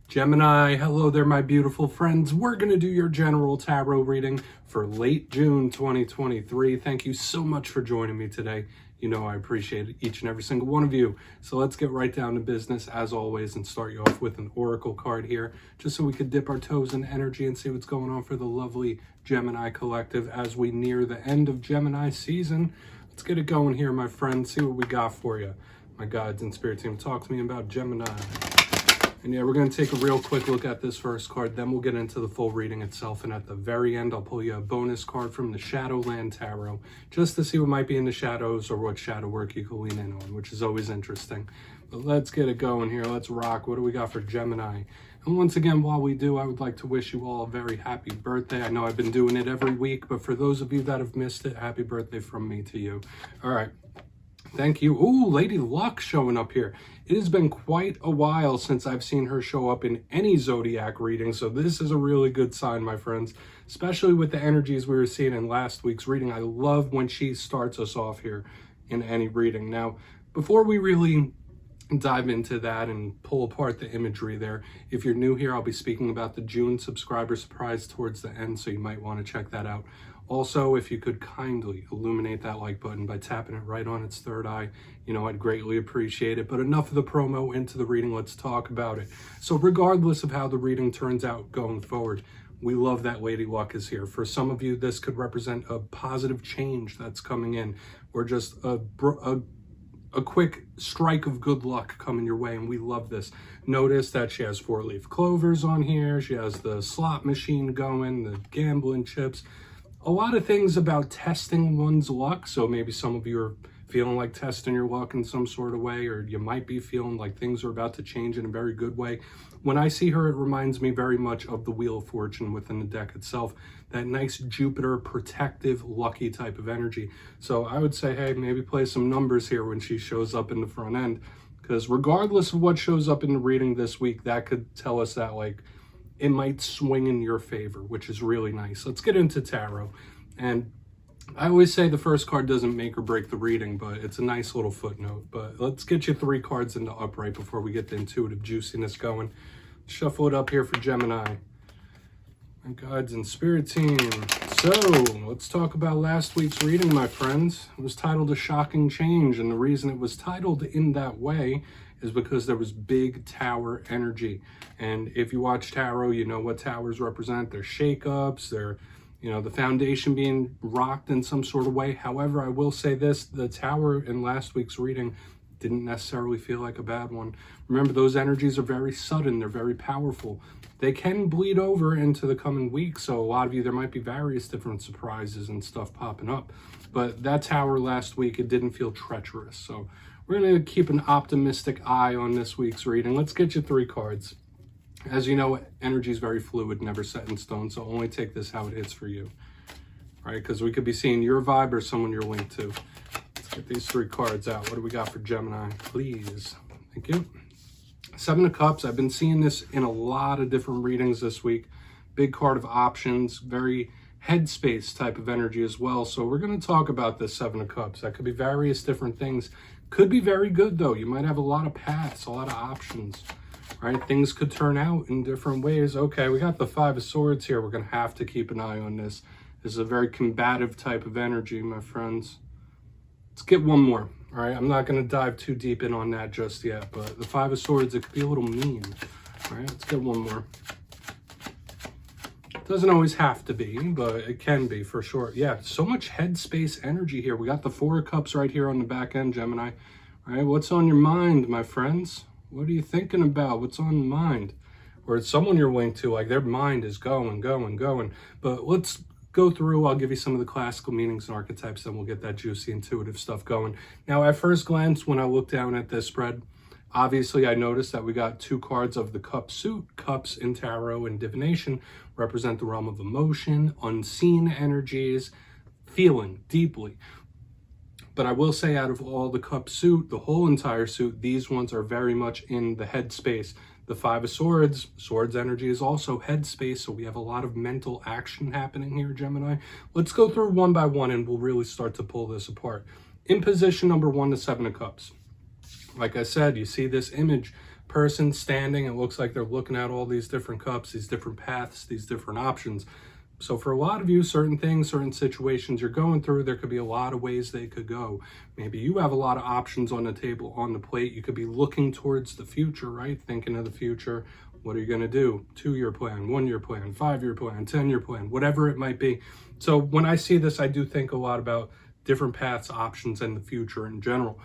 Gemini, hello there, my beautiful friends. We're going to do your general tarot reading for late June 2023. Thank you so much for joining me today. You know I appreciate each and every single one of you. So let's get right down to business as always and start you off with an oracle card here, just so we could dip our toes in energy and see what's going on for the lovely Gemini collective as we near the end of Gemini season. Let's get it going here, my friends. See what we got for you. My guides and spirit team, talk to me about Gemini. And yeah, we're going to take a real quick look at this first card, then we'll get into the full reading itself. And at the very end, I'll pull you a bonus card from the Shadowland Tarot, just to see what might be in the shadows or what shadow work you can lean in on, which is always interesting. But let's get it going here. Let's rock. What do we got for Gemini? And once again, while we do, I would like to wish you all a very happy birthday. I know I've been doing it every week, but for those of you that have missed it, happy birthday from me to you. All right. Thank you. Ooh, Lady Luck showing up here. It has been quite a while since I've seen her show up in any zodiac reading, so this is a really good sign, my friends, especially with the energies we were seeing in last week's reading. I love when she starts us off here in any reading. Now, before we really dive into that and pull apart the imagery there, if you're new here, I'll be speaking about the June subscriber surprise towards the end, so you might want to check that out. Also, if you could kindly illuminate that like button by tapping it right on its third eye, you know, I'd greatly appreciate it. But enough of the promo, into the reading, let's talk about it. So regardless of how the reading turns out going forward, we love that Lady Luck is here. For some of you, this could represent a positive change that's coming in, or just a quick strike of good luck coming your way, and we love this. Notice that she has 4-leaf clovers on here. She has the slot machine going, the gambling chips. A lot of things about testing one's luck. So maybe some of you are feeling like testing your luck in some sort of way, or you might be feeling like things are about to change in a very good way. When I see her, it reminds me very much of the Wheel of Fortune within the deck itself. That nice Jupiter protective, lucky type of energy. So I would say, hey, maybe play some numbers here when she shows up in the front end, because regardless of what shows up in the reading this week, that could tell us that, like, it might swing in your favor, which is really nice. Let's get into tarot. And I always say the first card doesn't make or break the reading, but it's a nice little footnote. But let's get you 3 cards into upright before we get the intuitive juiciness going. Shuffle it up here for Gemini. My guides and spirit team. So let's talk about last week's reading, my friends. It was titled A Shocking Change, and the reason it was titled in that way is because there was big tower energy. And if you watch tarot, you know what towers represent. They're shakeups, they're, you know, the foundation being rocked in some sort of way. However, I will say this, the tower in last week's reading didn't necessarily feel like a bad one. Remember, those energies are very sudden, they're very powerful. They can bleed over into the coming weeks, so a lot of you, there might be various different surprises and stuff popping up. But that tower last week, it didn't feel treacherous. So we're going to keep an optimistic eye on this week's reading. Let's get you 3 cards. As you know, energy is very fluid, never set in stone, so only take this how it hits for you. All right, because we could be seeing your vibe or someone you're linked to. Let's get these 3 cards out. What do we got for Gemini, please? Thank you. 7 of Cups. I've been seeing this in a lot of different readings this week. Big card of options, very headspace type of energy as well. So we're going to talk about this 7 of Cups. That could be various different things. Could be very good, though. You might have a lot of paths, a lot of options, right? Things could turn out in different ways. Okay, we got the 5 of Swords here. We're going to have to keep an eye on this. This is a very combative type of energy, my friends. Let's get one more, all right? I'm not going to dive too deep in on that just yet, but the 5 of Swords, it could be a little mean. All right, let's get one more. Doesn't always have to be, but it can be for sure. Yeah, so much headspace energy here. We got the 4 of Cups right here on the back end, Gemini. All right, what's on your mind, my friends? What are you thinking about? What's on mind? Or it's someone you're linked to, like their mind is going. But let's go through. I'll give you some of the classical meanings and archetypes, then we'll get that juicy intuitive stuff going. Now, at first glance, when I look down at this spread, obviously I noticed that we got 2 cards of the cup suit. Cups in tarot and divination represent the realm of emotion, unseen energies, feeling deeply. But I will say, out of all the cup suit, the whole entire suit, these ones are very much in the head space. The 5 of Swords, Swords energy is also head space, so we have a lot of mental action happening here, Gemini. Let's go through one by one and we'll really start to pull this apart. In position number 1, the 7 of Cups. Like I said, you see this image person standing. It looks like they're looking at all these different cups, these different paths, these different options. So for a lot of you, certain things, certain situations you're going through, there could be a lot of ways they could go. Maybe you have a lot of options on the table, on the plate. You could be looking towards the future, right? Thinking of the future. What are you going to do? 2-year plan, 1-year plan, 5-year plan, 10-year plan, whatever it might be. So when I see this, I do think a lot about different paths, options, and the future in general.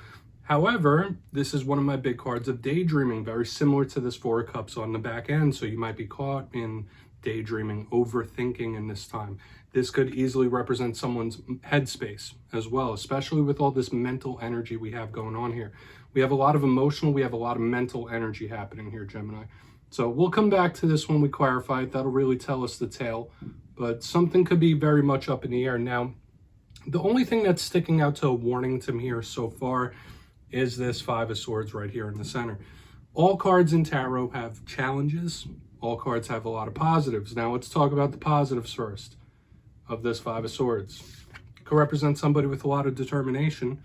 However, this is one of my big cards of daydreaming, very similar to this 4 of Cups on the back end. So you might be caught in daydreaming, overthinking in this time. This could easily represent someone's headspace as well, especially with all this mental energy we have going on here. We have a lot of emotional, we have a lot of mental energy happening here, Gemini. So we'll come back to this when we clarify it. That'll really tell us the tale, but something could be very much up in the air. Now, the only thing that's sticking out to a warning to me here so far is this 5 of Swords right here in the center. All cards in tarot have challenges. All cards have a lot of positives. Now let's talk about the positives first of this 5 of Swords. It could represent somebody with a lot of determination.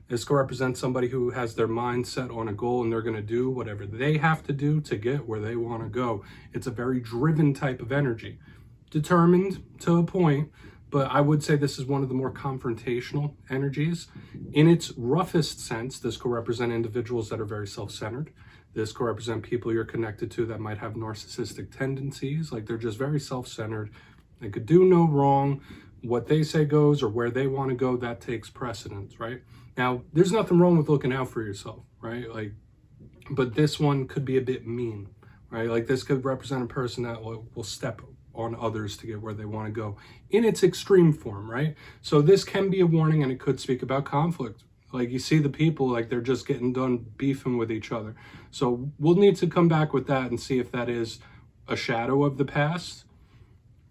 This could represent somebody who has their mind set on a goal and they're going to do whatever they have to do to get where they want to go. It's a very driven type of energy. Determined to a point, but I would say this is one of the more confrontational energies. In its roughest sense, this could represent individuals that are very self-centered. This could represent people you're connected to that might have narcissistic tendencies, like they're just very self-centered. They could do no wrong. What they say goes, or where they want to go, that takes precedence, right? Now, there's nothing wrong with looking out for yourself, right? Like, but this one could be a bit mean, right? Like this could represent a person that will step on others to get where they want to go in its extreme form, right? So this can be a warning, and it could speak about conflict. Like you see the people, like they're just getting done beefing with each other. So we'll need to come back with that and see if that is a shadow of the past,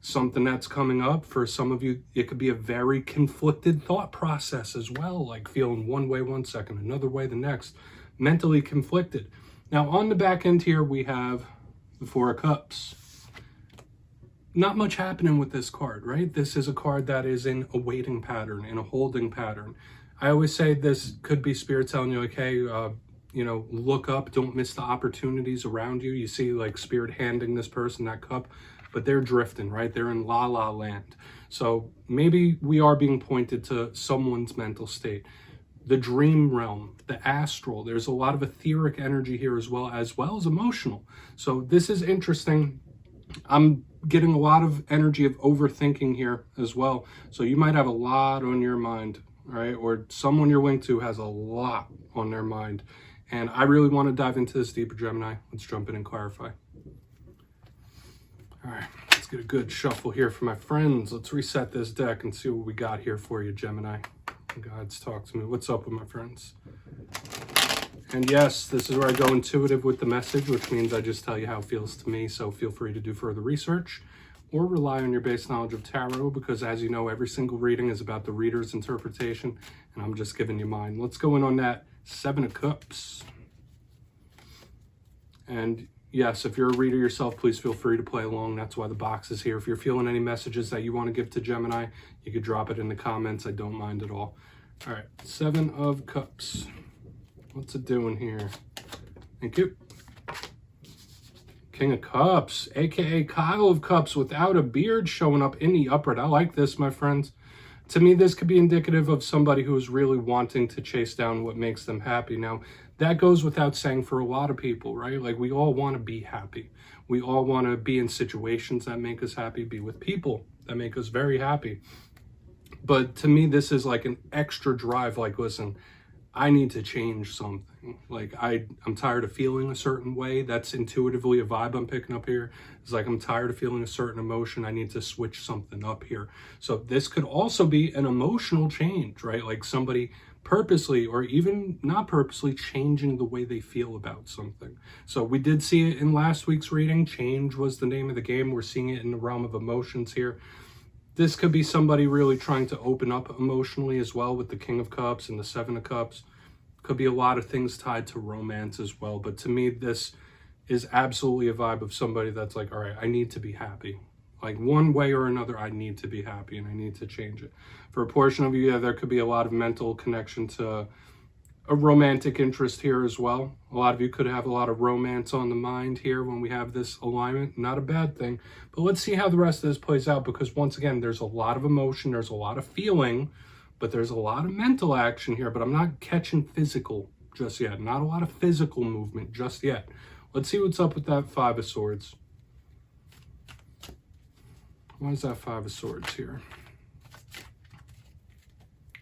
something that's coming up. For some of you, it could be a very conflicted thought process as well, like feeling one way one second, another way the next, mentally conflicted. Now on the back end here, we have the 4 of Cups. Not much happening with this card, right? This is a card that is in a waiting pattern, in a holding pattern. I always say this could be Spirit telling you, like, hey, look up, don't miss the opportunities around you. You see like Spirit handing this person that cup, but they're drifting, right? They're in la la land. So maybe we are being pointed to someone's mental state. The dream realm, the astral, there's a lot of etheric energy here as well as emotional. So this is interesting. I'm getting a lot of energy of overthinking here as well. So you might have a lot on your mind, right? Or someone you're linked to has a lot on their mind. And I really want to dive into this deeper, Gemini. Let's jump in and clarify. All right, let's get a good shuffle here for my friends. Let's reset this deck and see what we got here for you, Gemini. God's talk to me. What's up with my friends? And yes, this is where I go intuitive with the message, which means I just tell you how it feels to me. So feel free to do further research or rely on your base knowledge of tarot, because as you know, every single reading is about the reader's interpretation, and I'm just giving you mine. Let's go in on that 7 of Cups. And yes, if you're a reader yourself, please feel free to play along. That's why the box is here. If you're feeling any messages that you want to give to Gemini, you could drop it in the comments. I don't mind at all. All right, 7 of Cups. What's it doing here? Thank you. King of Cups, aka Kyle of Cups without a beard, showing up in the upright. I like this, my friends. To me, this could be indicative of somebody who is really wanting to chase down what makes them happy. Now, that goes without saying for a lot of people, right? Like, we all want to be happy. We all want to be in situations that make us happy, be with people that make us very happy. But to me, this is like an extra drive. Like, listen, I need to change something. Like, I'm tired of feeling a certain way. That's intuitively a vibe I'm picking up here. It's like, I'm tired of feeling a certain emotion. I need to switch something up here. So this could also be an emotional change, right? Like somebody purposely or even not purposely changing the way they feel about something. So we did see it in last week's reading. Change was the name of the game. We're seeing it in the realm of emotions here. This could be somebody really trying to open up emotionally as well with the King of Cups and the 7 of Cups. Could be a lot of things tied to romance as well. But to me, this is absolutely a vibe of somebody that's like, all right, I need to be happy. Like one way or another, I need to be happy and I need to change it. For a portion of you, yeah, there could be a lot of mental connection to a romantic interest here as well. A lot of you could have a lot of romance on the mind here when we have this alignment. Not a bad thing. But let's see how the rest of this plays out, because once again, there's a lot of emotion, there's a lot of feeling, but there's a lot of mental action here, but I'm not catching physical just yet. Not a lot of physical movement just yet. Let's see what's up with that Five of Swords. Why is that Five of Swords here?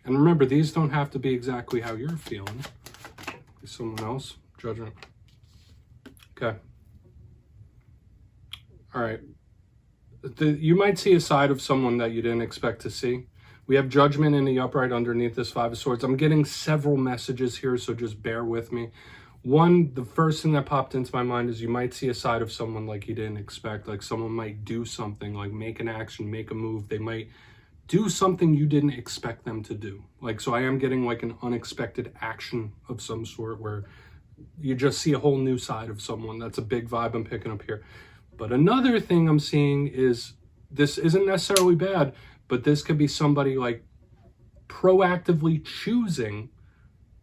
And remember, these don't have to be exactly how you're feeling. Someone else. Judgment. Okay. All right. You might see a side of someone that you didn't expect to see. We have Judgment in the upright underneath this Five of Swords. I'm getting several messages here, so just bear with me. One, the first thing that popped into my mind is you might see a side of someone like you didn't expect. Like someone might do something, like make an action, make a move. They might do something you didn't expect them to do. Like, so I am getting like an unexpected action of some sort where you just see a whole new side of someone. That's a big vibe I'm picking up here. But another thing I'm seeing is, this isn't necessarily bad, but this could be somebody like proactively choosing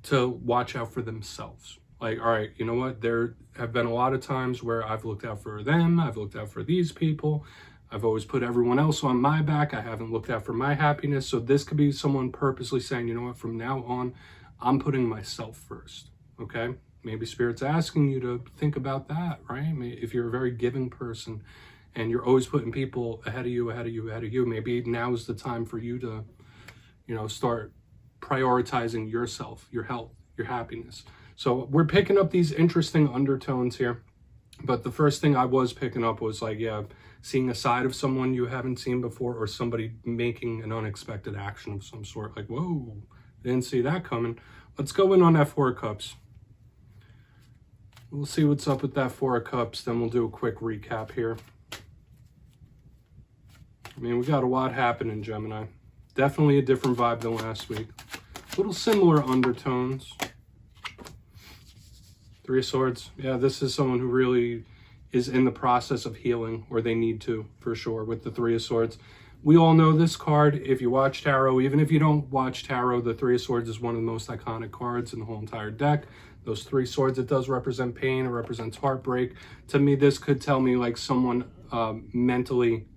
to watch out for themselves. Like, all right, you know what? There have been a lot of times where I've looked out for them. I've looked out for these people. I've always put everyone else on my back. I haven't looked out for my happiness. So this could be someone purposely saying, you know what, from now on, I'm putting myself first, okay? Maybe Spirit's asking you to think about that, right? If you're a very giving person and you're always putting people ahead of you, maybe now is the time for you to, you know, start prioritizing yourself, your health, your happiness. So we're picking up these interesting undertones here. But the first thing I was picking up was like, yeah, seeing a side of someone you haven't seen before, or somebody making an unexpected action of some sort. Like, whoa, didn't see that coming. Let's go in on that Four of Cups. We'll see what's up with that Four of Cups, then we'll do a quick recap here. I mean, we got a lot happening, Gemini. Definitely a different vibe than last week. A little similar undertones. Three of Swords. Yeah, this is someone who really is in the process of healing, or they need to, for sure, with the Three of Swords. We all know this card. If you watch tarot, even if you don't watch tarot, the Three of Swords is one of the most iconic cards in the whole entire deck. Those three swords, it does represent pain, it represents heartbreak. To me, this could tell me like someone mentally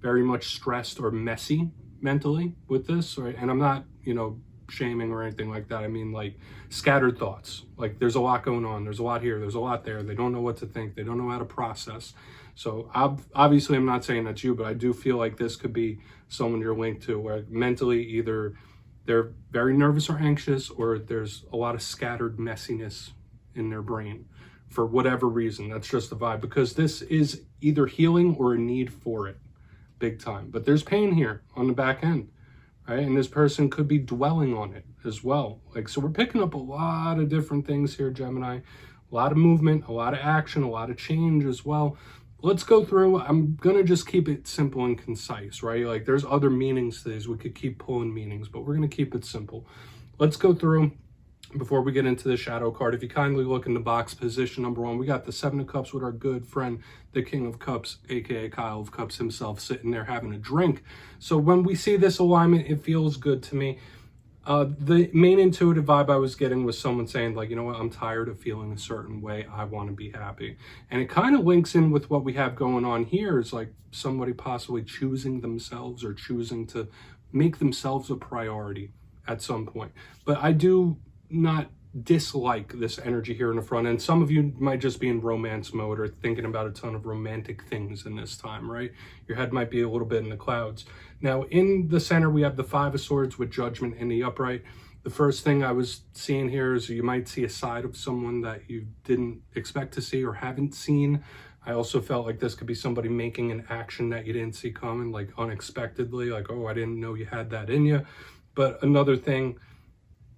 very much stressed or messy mentally with this, right? And I'm not, you know, shaming or anything like that. I mean, like, scattered thoughts. Like, there's a lot going on. There's a lot here. There's a lot there. They don't know what to think. They don't know how to process. So obviously, I'm not saying that's you, but I do feel like this could be someone you're linked to, where mentally either they're very nervous or anxious, or there's a lot of scattered messiness in their brain for whatever reason. That's just the vibe, because this is either healing or a need for it, big time. But there's pain here on the back end. Right? And this person could be dwelling on it as well. Like, so we're picking up a lot of different things here, Gemini. A lot of movement, a lot of action, a lot of change as well. Let's go through. I'm going to just keep it simple and concise, right? Like, there's other meanings to these. We could keep pulling meanings, but we're going to keep it simple. Let's go through. Before we get into the shadow card, if you kindly look in the box, position number 1, we got the Seven of Cups with our good friend, the King of Cups, aka Kyle of Cups himself, sitting there having a drink. So when we see this alignment, it feels good to me. The main intuitive vibe I was getting was someone saying, like, you know what, I'm tired of feeling a certain way. I want to be happy. And it kind of links in with what we have going on here, is like somebody possibly choosing themselves or choosing to make themselves a priority at some point. But I do not dislike this energy here in the front end. Some of you might just be in romance mode or thinking about a ton of romantic things in this time, right? Your head might be a little bit in the clouds. Now, in the center, we have the Five of Swords with Judgment in the upright. The first thing I was seeing here is you might see a side of someone that you didn't expect to see or haven't seen. I also felt like this could be somebody making an action that you didn't see coming, like unexpectedly, like, oh, I didn't know you had that in you. But another thing,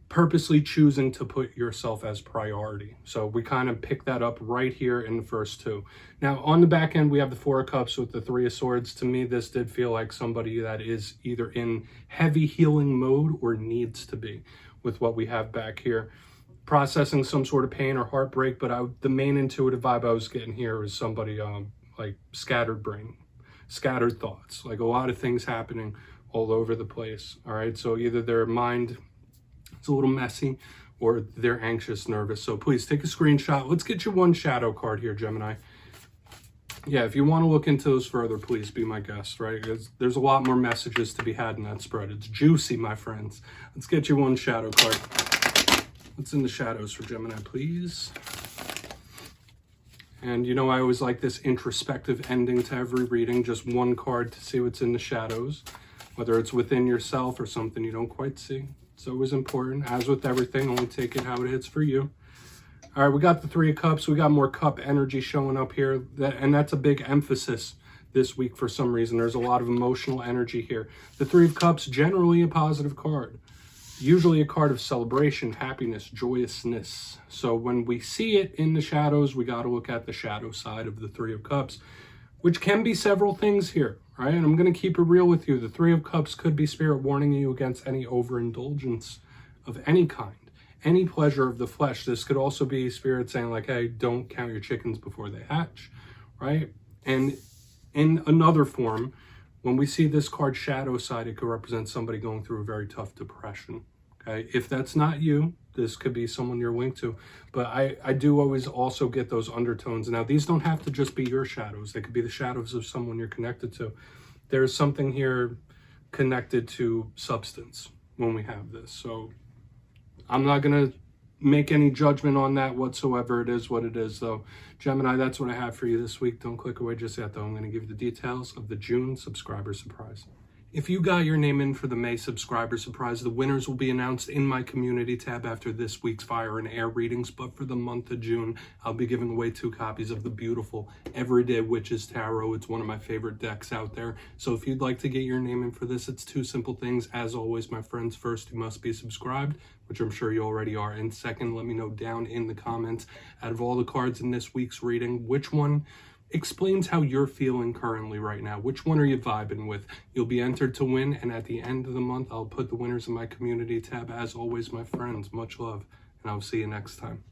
purposely choosing to put yourself as priority. So we kind of pick that up right here in the first two. Now, on the back end, we have the Four of Cups with the Three of Swords. To me, this did feel like somebody that is either in heavy healing mode or needs to be with what we have back here. Processing some sort of pain or heartbreak, but the main intuitive vibe I was getting here is somebody like scattered brain, scattered thoughts, like a lot of things happening all over the place. All right, so either their mind, it's a little messy, or they're anxious, nervous. So please take a screenshot. Let's get you one shadow card here, Gemini. Yeah, if you want to look into those further, please be my guest, right? There's a lot more messages to be had in that spread. It's juicy, my friends. Let's get you one shadow card. What's in the shadows for Gemini, please? And you know, I always like this introspective ending to every reading, just one card to see what's in the shadows, whether it's within yourself or something you don't quite see. It's always important. As with everything, only take it how it hits for you. All right, we got the Three of Cups. We got more cup energy showing up here, and that's a big emphasis this week for some reason. There's a lot of emotional energy here. The Three of Cups, generally a positive card. Usually a card of celebration, happiness, joyousness. So when we see it in the shadows, we got to look at the shadow side of the Three of Cups, which can be several things here, right? And I'm going to keep it real with you. The Three of Cups could be Spirit warning you against any overindulgence of any kind, any pleasure of the flesh. This could also be Spirit saying like, hey, don't count your chickens before they hatch, right? And in another form, when we see this card shadow side, it could represent somebody going through a very tough depression, okay? If that's not you, this could be someone you're linked to. But I do always also get those undertones. Now, these don't have to just be your shadows. They could be the shadows of someone you're connected to. There's something here connected to substance when we have this. So I'm not going to make any judgment on that whatsoever. It is what it is, though. Gemini, that's what I have for you this week. Don't click away just yet, though. I'm going to give you the details of the June subscriber surprise. If you got your name in for the May subscriber surprise, the winners will be announced in my community tab after this week's Fire and Air readings. But for the month of June, I'll be giving away 2 copies of the beautiful Everyday Witches Tarot. It's one of my favorite decks out there. So if you'd like to get your name in for this, it's 2 simple things. As always, my friends, first, you must be subscribed, which I'm sure you already are. And second, let me know down in the comments, out of all the cards in this week's reading, which one explains how you're feeling currently right now. Which one are you vibing with? You'll be entered to win, and at the end of the month, I'll put the winners in my community tab. As always, my friends, much love, and I'll see you next time.